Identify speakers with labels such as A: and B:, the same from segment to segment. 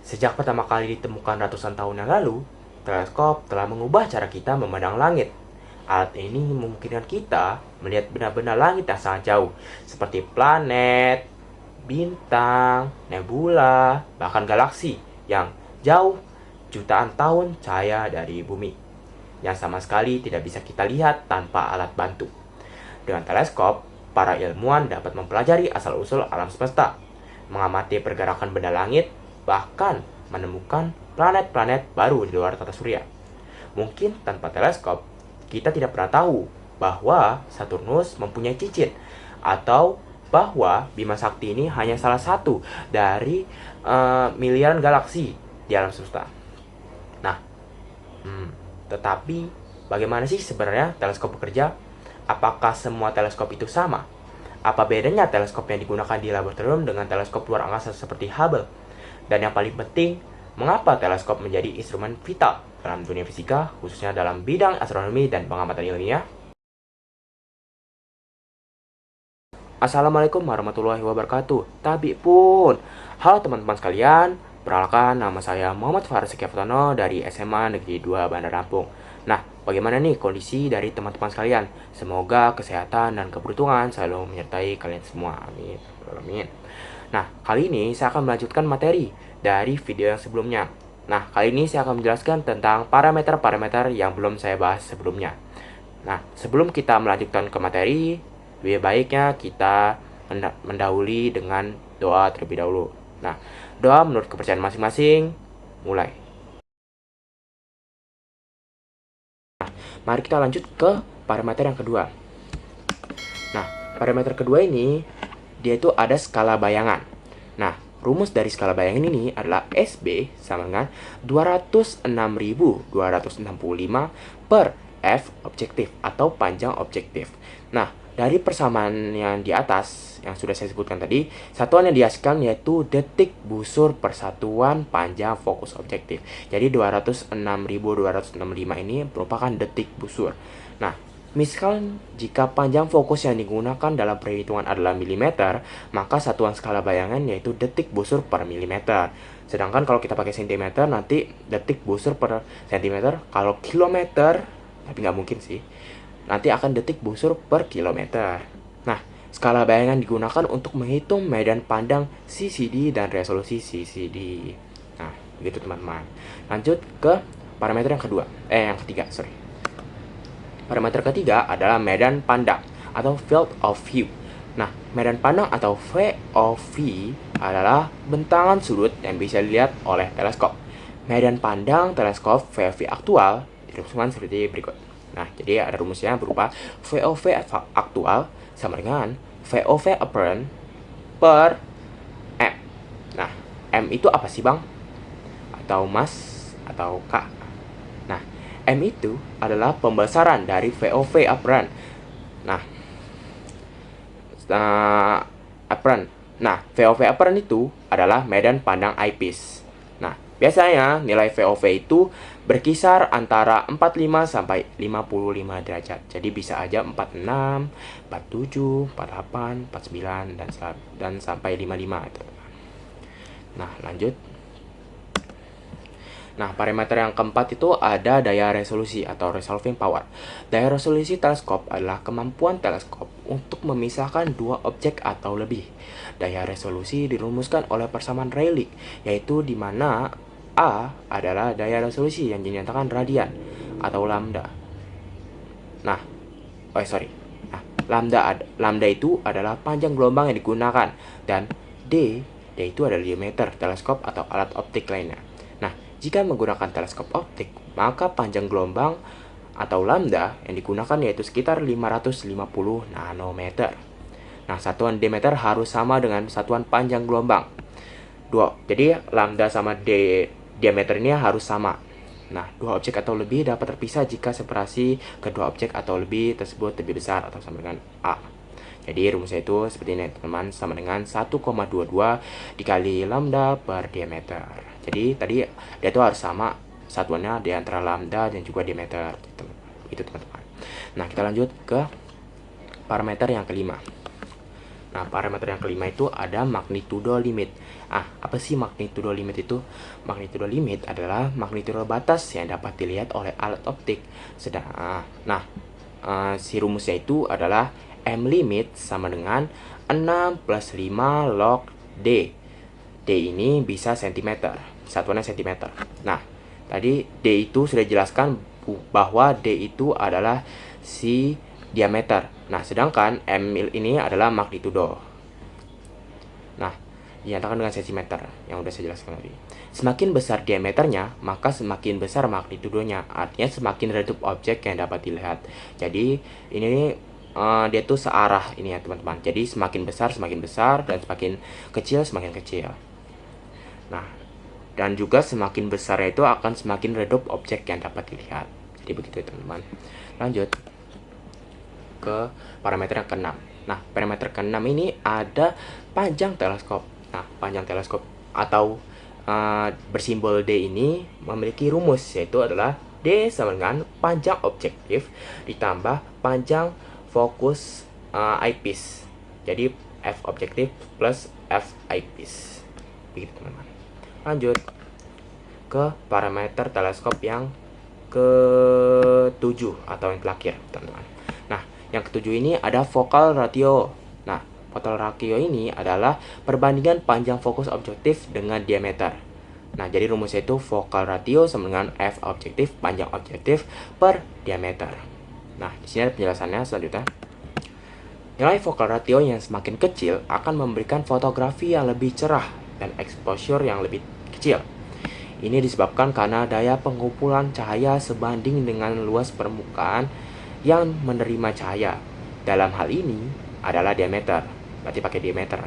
A: Sejak pertama kali ditemukan ratusan tahun yang lalu, teleskop telah mengubah cara kita memandang langit. Alat ini memungkinkan kita melihat benar-benar langit yang sangat jauh, seperti planet, bintang, nebula, bahkan galaksi yang jauh jutaan tahun cahaya dari bumi, yang sama sekali tidak bisa kita lihat tanpa alat bantu. Dengan teleskop, para ilmuwan dapat mempelajari asal-usul alam semesta, mengamati pergerakan benda langit, bahkan menemukan planet-planet baru di luar tata surya. Mungkin tanpa teleskop, kita tidak pernah tahu bahwa Saturnus mempunyai cincin, atau bahwa Bima Sakti ini hanya salah satu dari miliaran galaksi di alam semesta. Nah, tetapi bagaimana sih sebenarnya teleskop bekerja? Apakah semua teleskop itu sama? Apa bedanya teleskop yang digunakan di laboratorium dengan teleskop luar angkasa seperti Hubble? Dan yang paling penting, mengapa teleskop menjadi instrumen vital dalam dunia fisika, khususnya dalam bidang astronomi dan pengamatan ilmiah? Assalamualaikum warahmatullahi wabarakatuh. Tabi pun. Halo teman-teman sekalian, perkenalkan nama saya Muhammad Faris Sekiaftono dari SMA Negeri 2 Bandar Lampung. Nah, bagaimana nih kondisi dari teman-teman sekalian? Semoga kesehatan dan keberuntungan selalu menyertai kalian semua. Amin. Amin. Nah, kali ini saya akan melanjutkan materi dari video yang sebelumnya. Nah, kali ini saya akan menjelaskan tentang parameter-parameter yang belum saya bahas sebelumnya. Nah, sebelum kita melanjutkan ke materi, lebih baiknya kita mendahului dengan doa terlebih dahulu. Nah, doa menurut kepercayaan masing-masing, mulai. Nah, mari kita lanjut ke parameter yang kedua. Nah, parameter kedua ini, dia itu ada skala bayangan. Nah, rumus dari skala bayangan ini adalah SB sama dengan 206.265 per F objektif atau panjang objektif. Nah, dari persamaan yang di atas yang sudah saya sebutkan tadi, satuan yang dihasilkan yaitu detik busur persatuan panjang fokus objektif. Jadi 206.265 ini merupakan detik busur. Nah, misalkan jika panjang fokus yang digunakan dalam perhitungan adalah milimeter, maka satuan skala bayangan yaitu detik busur per milimeter. Sedangkan kalau kita pakai sentimeter, nanti detik busur per sentimeter. Kalau kilometer, tapi nggak mungkin sih, nanti akan detik busur per kilometer. Nah, skala bayangan digunakan untuk menghitung medan pandang CCD dan resolusi CCD. Nah, begitu teman-teman. Lanjut ke parameter yang ketiga. Parameter ketiga adalah medan pandang atau field of view. Nah, medan pandang atau VOV adalah bentangan sudut yang bisa dilihat oleh teleskop. Medan pandang teleskop VOV aktual dirumuskan seperti berikut. Nah, jadi ada rumusnya berupa VOV aktual sama dengan VOV apparent per M. Nah, M itu apa sih, Bang? Atau Mas? Atau Kak? Nah, M itu adalah pembesaran dari VOV apparent. Nah, apparent. Nah, VOV apparent itu adalah medan pandang eyepiece. Nah, biasanya nilai VOV itu berkisar antara 45 sampai 55 derajat. Jadi bisa aja 46, 47, 48, 49 dan sampai 55 itu. Nah, lanjut. Nah, parameter yang keempat itu ada daya resolusi atau resolving power. Daya resolusi teleskop adalah kemampuan teleskop untuk memisahkan dua objek atau lebih. Daya resolusi dirumuskan oleh persamaan Rayleigh, yaitu di mana A adalah daya resolusi yang dinyatakan radian atau lambda. Nah, lambda itu adalah panjang gelombang yang digunakan, dan D yaitu adalah diameter teleskop atau alat optik lainnya. Nah, jika menggunakan teleskop optik, maka panjang gelombang atau lambda yang digunakan yaitu sekitar 550 nanometer. Nah, satuan diameter harus sama dengan satuan panjang gelombang. Jadi lambda sama diameter ini harus sama. Nah, dua objek atau lebih dapat terpisah jika separasi kedua objek atau lebih tersebut lebih besar atau sama dengan A. Jadi rumusnya itu seperti ini teman-teman, sama dengan 1,22 dikali lambda per diameter. Jadi tadi dia itu harus sama satuannya di antara lambda dan juga diameter. Itu teman-teman. Nah, kita lanjut ke parameter yang kelima. Nah, parameter yang kelima itu ada magnitudo limit. Apa sih magnitudo limit itu? Magnitudo limit adalah magnitudo batas yang dapat dilihat oleh alat optik. Si rumusnya itu adalah M limit sama dengan 6 plus 5 log D. D ini bisa cm, satuannya cm. Nah, tadi D itu sudah dijelaskan bahwa D itu adalah si diameter. Nah, sedangkan M ini adalah magnitudo. Nah, dinyatakan dengan sentimeter yang udah saya jelaskan tadi. Semakin besar diameternya, maka semakin besar magnitudonya. Artinya semakin redup objek yang dapat dilihat. Jadi ini dia tuh searah ini ya teman-teman. Jadi semakin besar dan semakin kecil semakin kecil. Nah, dan juga semakin besar itu akan semakin redup objek yang dapat dilihat. Jadi begitu ya teman-teman. Lanjut ke parameter yang keenam. Nah, parameter keenam ini ada panjang teleskop. Nah, panjang teleskop atau bersimbol D ini memiliki rumus, yaitu adalah D sama dengan panjang objektif ditambah panjang fokus eyepiece. Jadi F objektif plus F eyepiece. Begitu teman-teman. Lanjut ke parameter teleskop yang ke-7 atau yang terakhir teman-teman. Nah, yang ke-7 ini ada focal ratio. Nah, focal ratio ini adalah perbandingan panjang fokus objektif dengan diameter. Nah, jadi rumusnya itu focal ratio sama dengan F objektif panjang objektif per diameter. Nah, di sini ada penjelasannya selanjutnya. Nilai focal ratio yang semakin kecil akan memberikan fotografi yang lebih cerah dan exposure yang lebih kecil. Ini disebabkan karena daya pengumpulan cahaya sebanding dengan luas permukaan yang menerima cahaya. Dalam hal ini adalah diameter, berarti pakai diameter.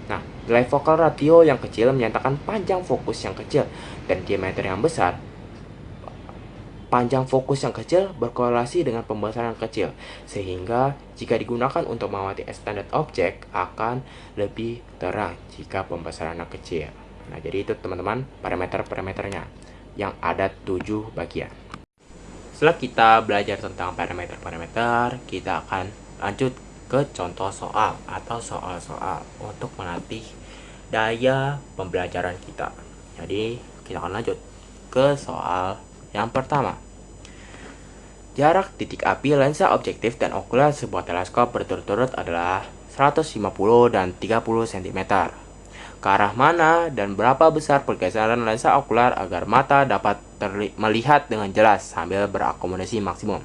A: Nah, nilai focal ratio yang kecil menyatakan panjang fokus yang kecil dan diameter yang besar. Panjang fokus yang kecil berkorelasi dengan pembesaran yang kecil, sehingga jika digunakan untuk mengamati extended object akan lebih terang jika pembesarannya kecil. Nah, jadi itu teman-teman parameter-parameternya yang ada 7 bagian. Setelah kita belajar tentang parameter-parameter, kita akan lanjut ke contoh soal atau soal-soal untuk melatih daya pembelajaran kita. Jadi, kita akan lanjut ke soal yang pertama. Jarak titik api lensa objektif dan okuler sebuah teleskop berturut-turut adalah 150 dan 30 cm. Ke arah mana dan berapa besar pergeseran lensa okuler agar mata dapat melihat dengan jelas sambil berakomodasi maksimum?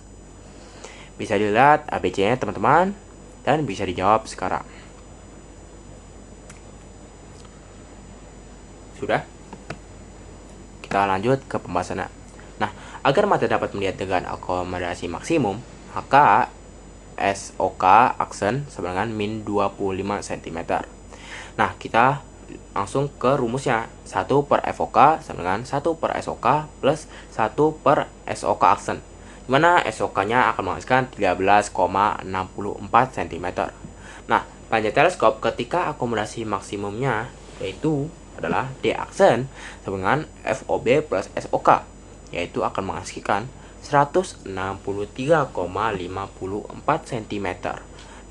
A: Bisa dilihat ABC-nya teman-teman dan bisa dijawab sekarang. Sudah? Kita lanjut ke pembahasannya. Nah, agar mata dapat melihat dengan akomodasi maksimum, maka SOK aksen sama dengan min 25 cm. Nah, kita langsung ke rumusnya. 1 per FOK sama dengan 1 per SOK plus 1 per SOK aksen, dimana SOK-nya akan menghasilkan 13,64 cm. Nah, panjang teleskop ketika akomodasi maksimumnya yaitu adalah D aksen sama dengan FOB plus SOK, yaitu akan menghasilkan 163,54 cm.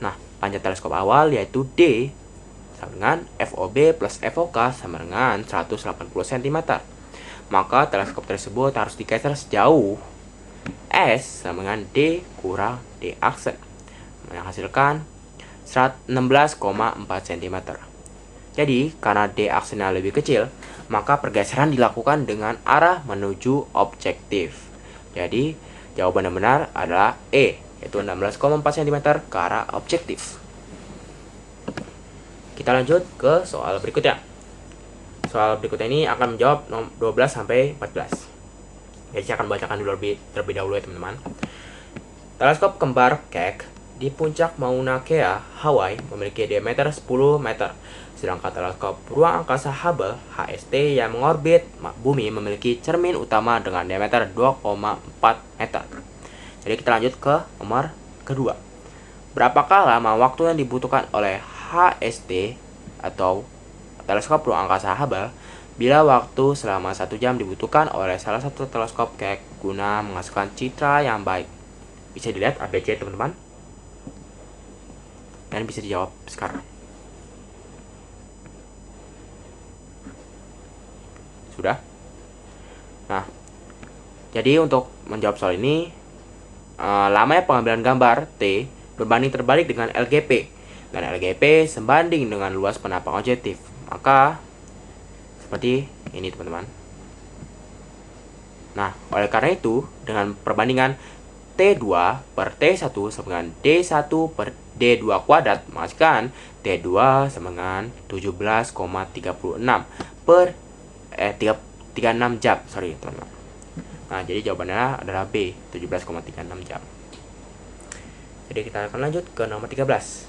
A: Nah, panjang teleskop awal yaitu D sama dengan FOB plus FOK sama dengan 180 cm. Maka teleskop tersebut harus digeser sejauh S sama dengan D kurang D aksen, menghasilkan 16,4 cm. Jadi, karena D aksennya lebih kecil, maka pergeseran dilakukan dengan arah menuju objektif. Jadi, jawaban yang benar adalah E, yaitu 16,4 cm ke arah objektif. Kita lanjut ke soal berikutnya. Soal berikutnya ini akan menjawab 12 sampai 14. Jadi, saya akan bacakan dulu terlebih dahulu ya teman-teman. Teleskop kembar Keck di puncak Mauna Kea, Hawaii memiliki diameter 10 meter. Sedangkan teleskop ruang angkasa Hubble HST yang mengorbit bumi memiliki cermin utama dengan diameter 2,4 meter. Jadi kita lanjut ke nomor kedua. Berapakah lama waktu yang dibutuhkan oleh HST atau teleskop ruang angkasa Hubble bila waktu selama 1 jam dibutuhkan oleh salah satu teleskop Keck guna menghasilkan citra yang baik? Bisa dilihat ABC teman-teman dan bisa dijawab sekarang. Sudah? Nah, jadi untuk menjawab soal ini, lamanya pengambilan gambar T berbanding terbalik dengan LGP, dan LGP sebanding dengan luas penampang objektif. Maka seperti ini teman-teman. Nah, oleh karena itu, dengan perbandingan T2 per T1 sama dengan D1 per D2 kuadrat, menghasilkan T2 sama dengan 17,36 per 36 jam. Sorry teman-teman. Nah, jadi jawabannya adalah B, 17,36 jam. Jadi kita akan lanjut ke nomor 13.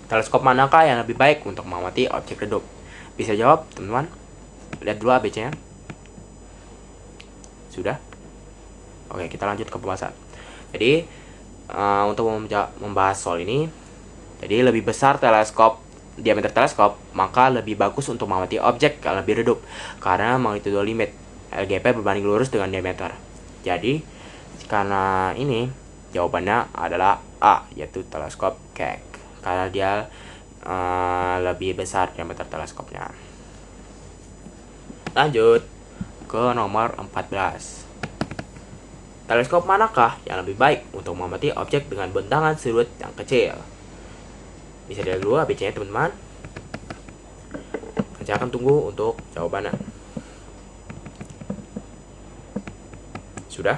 A: Teleskop manakah yang lebih baik untuk mengamati objek redup? Bisa jawab, teman-teman? Lihat dulu ABC-nya. Sudah? Oke, kita lanjut ke pembahasan. Jadi, untuk membahas soal ini, jadi lebih besar diameter teleskop, maka lebih bagus untuk mengamati objek yang lebih redup, karena magnitudo limit LGP berbanding lurus dengan diameter. Jadi, karena ini, jawabannya adalah A, yaitu teleskop Keck, karena dia lebih besar diameter teleskopnya. Lanjut ke nomor 14. Teleskop manakah yang lebih baik untuk mengamati objek dengan bentangan sudut yang kecil? Bisa dilihat dulu ABC-nya teman-teman. Saya akan tunggu untuk jawabannya. Sudah?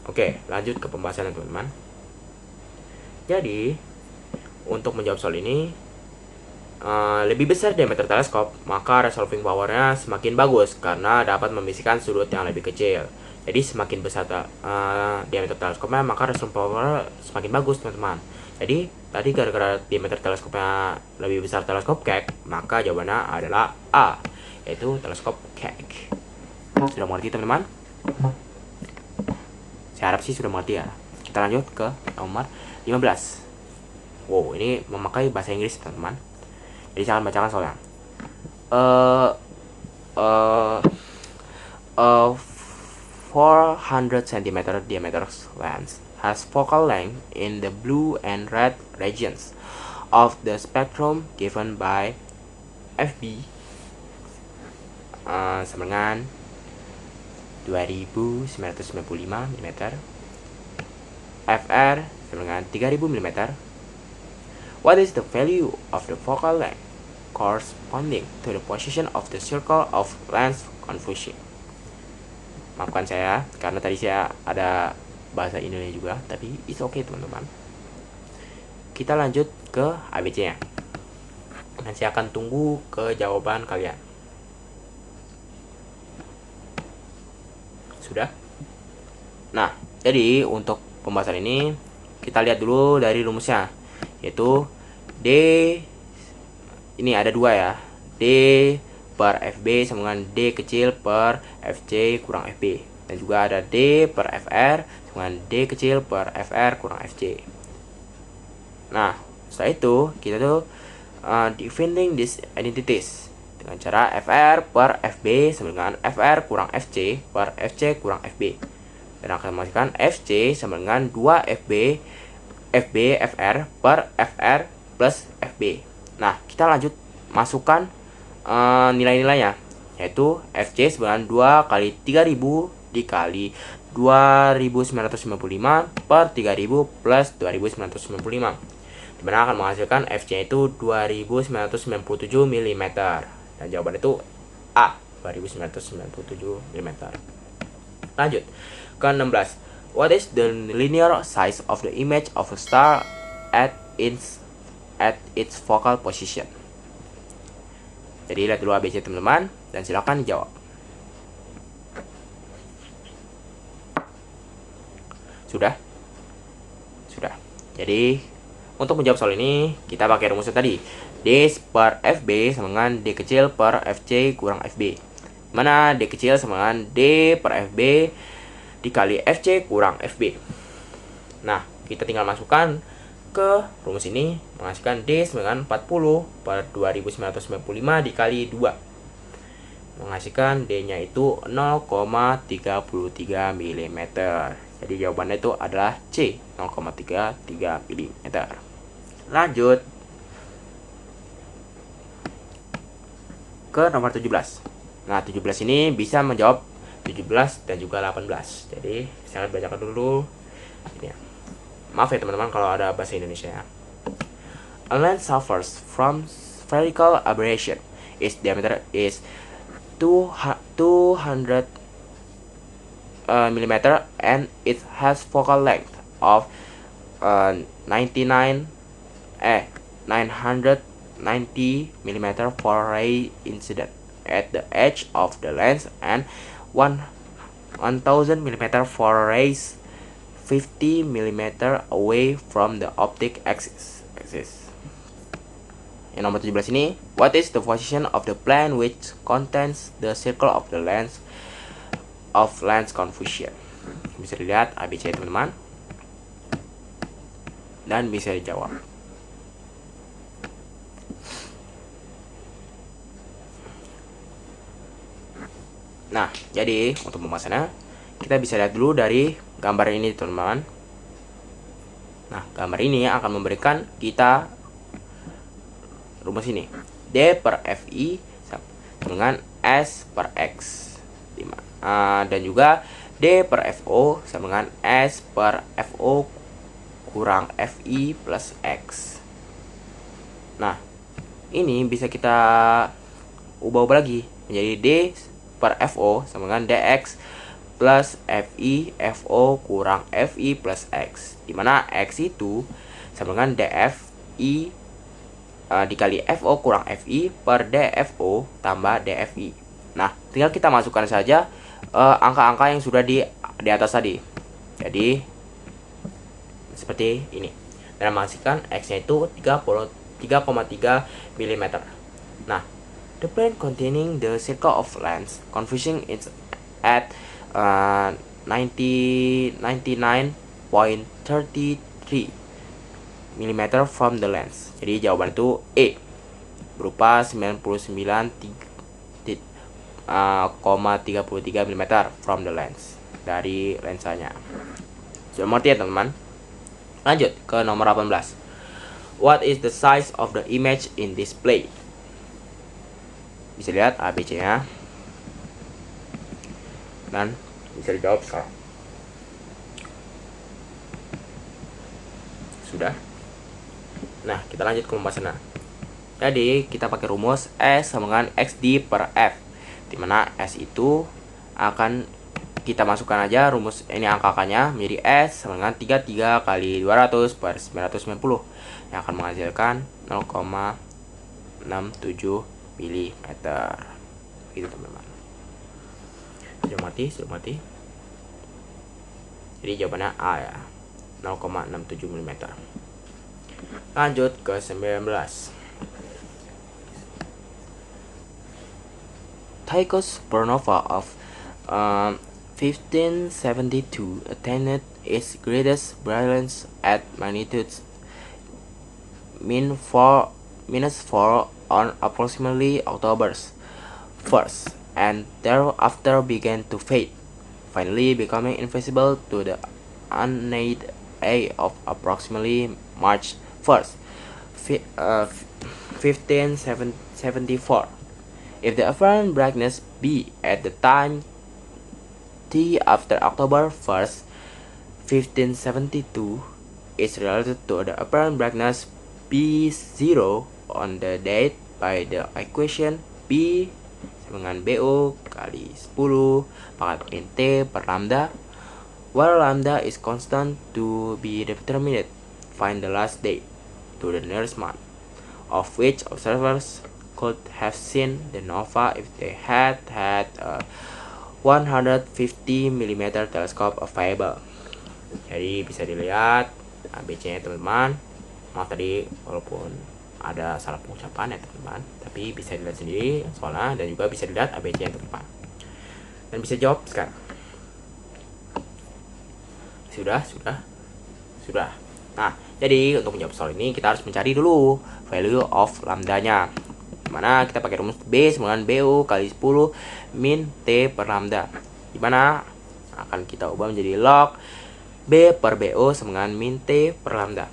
A: Oke, lanjut ke pembahasannya teman-teman. Jadi, untuk menjawab soal ini, lebih besar diameter teleskop, maka resolving powernya semakin bagus karena dapat membisikkan sudut yang lebih kecil. Jadi semakin besar diameter teleskopnya, maka resolving power semakin bagus teman-teman. Jadi tadi gara-gara diameter teleskopnya lebih besar teleskop Keck, maka jawabannya adalah A, yaitu teleskop Keck. Sudah mengerti teman-teman? Saya harap sih sudah mengerti ya. Kita lanjut ke nomor 15. Wow, ini memakai bahasa Inggris teman-teman. Jadi saya akan bacakan soalnya. 400 cm diameter lens has focal length in the blue and red regions of the spectrum given by FB sama dengan 2995 mm, FR sama dengan 3000 mm. What is the value of the focal length corresponding to the position of the circle of lens confusion? Maafkan saya, karena tadi saya ada bahasa Indonesia juga, tapi it's okay teman-teman. Kita lanjut ke ABC-nya. Dan saya akan tunggu ke jawaban kalian. Sudah? Nah, jadi untuk pembahasan ini, kita lihat dulu dari rumusnya. Yaitu D, ini ada dua ya, D per FB sama dengan D kecil per FC kurang FB, dan juga ada D per FR sama dengan D kecil per FR kurang FC. Nah, setelah itu kita tuh defining these identities dengan cara FR per FB sama dengan FR kurang FC per FC kurang FB, dan akan menghasilkan FC sama dengan 2 FB FR per FR plus FB. Nah, kita lanjut masukkan nilai-nilainya, yaitu FC sebanyak 2 kali 3000 dikali 2995 per 3000 plus 2995, dimana akan menghasilkan FC itu 2997 mm, dan jawaban itu A, 2997 mm. Lanjut ke 16. What is the linear size of the image of a star at its focal position? Jadi lihat dulu ABC teman-teman, dan silakan jawab. Sudah? Sudah. Jadi untuk menjawab soal ini, kita pakai rumusnya tadi. D per FB sama dengan D kecil per FC kurang FB, mana D kecil sama dengan D per FB dikali FC kurang FB. Nah, kita tinggal masukkan ke rumus ini, menghasilkan D sama dengan 40 per 2995 dikali 2, menghasilkan D-nya itu 0,33 mm. Jadi jawabannya itu adalah C, 0,33 mm. Lanjut ke nomor 17. Nah, 17 ini bisa menjawab 17 dan juga 18. Jadi, saya bacakan dulu ini ya. Maaf ya teman-teman kalau ada bahasa Indonesia ya. A lens suffers from spherical aberration. Its diameter is 200 mm and it has focal length of 990 mm for ray incident at the edge of the lens and 1000 mm for rays 50 mm away from the optic axis. Yang nomor 17 ini, what is the position of the plane which contains the circle of the lens of lens confusion? Bisa dilihat ABC teman-teman, dan bisa dijawab. Nah, jadi untuk pembahasannya kita bisa lihat dulu dari gambar ini teman-teman. Nah, gambar ini akan memberikan kita rumus ini. D per FI dengan S per X. Dan juga D per FO sama dengan S per FO kurang FI plus X. Nah, ini bisa kita ubah-ubah lagi menjadi D per FO sama dengan DX plus FI FO kurang FI plus X, dimana X itu sama dengan DFI dikali FO kurang FI per DFO tambah DFI. Nah, tinggal kita masukkan saja angka-angka yang sudah di atas tadi. Jadi seperti ini, dan menghasilkan X-nya itu 3,3 mm. Nah, the plane containing the circle of lens confusion is at 99.33 mm from the lens. Jadi jawaban itu E, berupa 99,33 mm from the lens, dari lensanya. Sudah mengerti ya teman-teman? Lanjut ke nomor 18. What is the size of the image in display? Bisa lihat ABC-nya dan bisa dijawab sekarang. Sudah. Nah, kita lanjut ke pembahasannya. Jadi kita pakai rumus S sama dengan XD per F, dimana S itu akan kita masukkan aja rumus ini angka-angkanya menjadi S sama dengan 33 kali 200 per 990 yang akan menghasilkan 0,67 mm. Gitu teman-teman. Sudah mati. Jadi jawabannya A ya, 0,67 mm. Lanjut ke 19. Tycho supernova of 1572 attained its greatest brilliance at magnitude -4 on approximately October 1st, and thereafter began to fade, finally becoming invisible to the unaided eye of approximately March 1st, 1574. If the apparent brightness B at the time T after October 1st, 1572 is related to the apparent brightness B0 on the date by the equation B sama dengan BO kali 10 pangkat T per lambda, where lambda is constant to be determined. Find the last date to the nearest month of which observers could have seen the nova if they had a 150 mm telescope available. Jadi bisa dilihat ABC-nya teman-teman. Maaf tadi walaupun ada salah pengucapan ya teman-teman, tapi bisa dilihat sendiri soalnya, dan juga bisa dilihat ABC-nya teman-teman. Dan bisa jawab sekarang. Sudah. Nah, jadi untuk menjawab soal ini kita harus mencari dulu value of lambdanya. Dimana kita pakai rumus B sama dengan BO kali 10 min T per lambda, dimana akan kita ubah menjadi log B per BO sama dengan min T per lambda.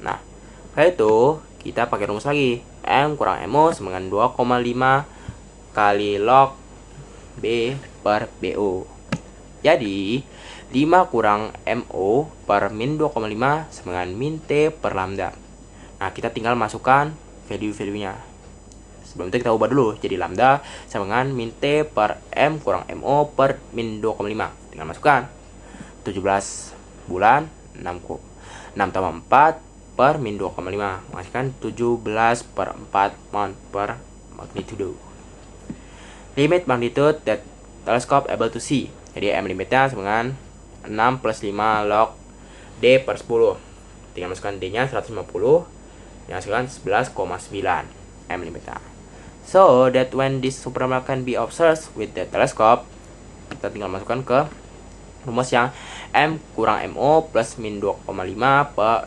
A: Nah, setelah itu kita pakai rumus lagi M kurang MO sama dengan 2,5 kali log B per BO. Jadi 5 kurang MO per min 2,5 sama dengan min T per lambda. Nah, kita tinggal masukkan value-value-nya. Sebelum itu kita ubah dulu. Jadi lambda sama dengan min T per M kurang MO per min 2,5. Tinggal masukkan. 17 bulan 6 tambah 4 per min 2,5 menghasilkan 17 per 4 mount per magnitudo. Limit magnitude that telescope able to see. Jadi M limitnya sama dengan 6 plus 5 log D per 10. Tinggal masukkan D nya 150 yang hasilkan 11,9 M limitnya. So that when this supernova can be observed with the telescope, kita tinggal masukkan ke rumus yang M kurang MO plus min 2,5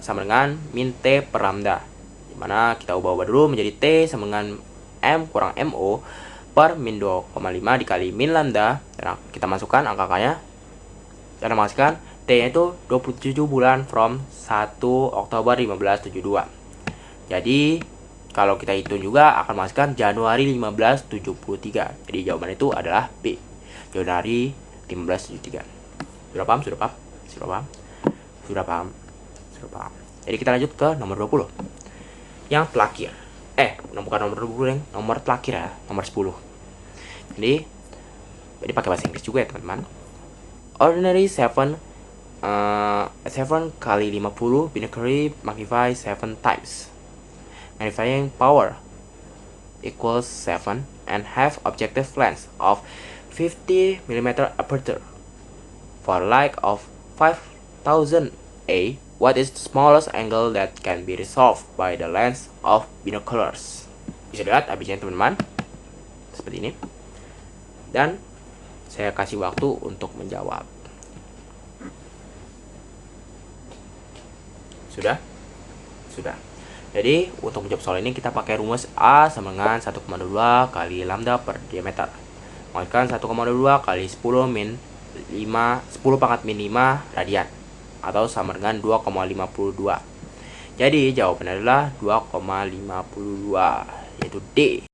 A: sama dengan min T per lambda, dimana kita ubah-ubah dulu menjadi T sama dengan M kurang MO per min 2,5 dikali min lambda, dan kita masukkan angka-angkanya dan menghasilkan T nya itu 27 bulan from 1 Oktober 1572. Jadi kalau kita hitung juga akan menghasilkan Januari 1573. Jadi jawaban itu adalah B, Januari 1573. Sudah paham? Sudah paham? Jadi kita lanjut ke nomor 20. Yang terakhir. Bukan nomor 20 yang nomor terakhir ya, nomor 10. Jadi pakai bahasa Inggris juga ya, teman-teman. Ordinary 7 kali 50 binary magnify 7 times. Magnifying power equals 7 and have objective length of 50 mm aperture. For light of 5000 A, what is the smallest angle that can be resolved by the lens of binoculars? Bisa lihat abisnya teman-teman, seperti ini. Dan saya kasih waktu untuk menjawab. Sudah? Jadi untuk menjawab soal ini kita pakai rumus A sama dengan 1,2 kali lambda per diameter. Menghasilkan 1,2 kali 10 pangkat min 5 radian atau sama dengan 2,52. Jadi jawabannya adalah 2,52, yaitu D.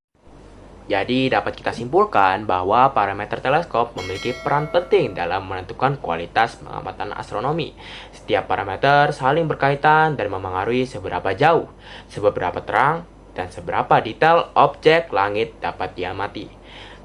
A: Jadi dapat kita simpulkan bahwa parameter teleskop memiliki peran penting dalam menentukan kualitas pengamatan astronomi. Setiap parameter saling berkaitan dan memengaruhi seberapa jauh, seberapa terang, dan seberapa detail objek langit dapat diamati.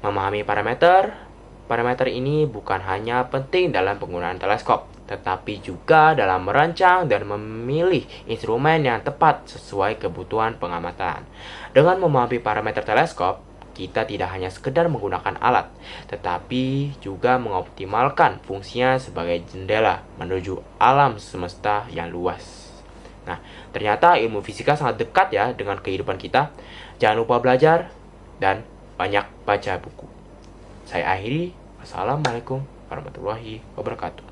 A: Memahami parameter ini bukan hanya penting dalam penggunaan teleskop, tetapi juga dalam merancang dan memilih instrumen yang tepat sesuai kebutuhan pengamatan. Dengan memahami parameter teleskop, kita tidak hanya sekedar menggunakan alat, tetapi juga mengoptimalkan fungsinya sebagai jendela menuju alam semesta yang luas. Nah, ternyata ilmu fisika sangat dekat ya dengan kehidupan kita. Jangan lupa belajar dan banyak baca buku. Saya akhiri. Wassalamualaikum warahmatullahi wabarakatuh.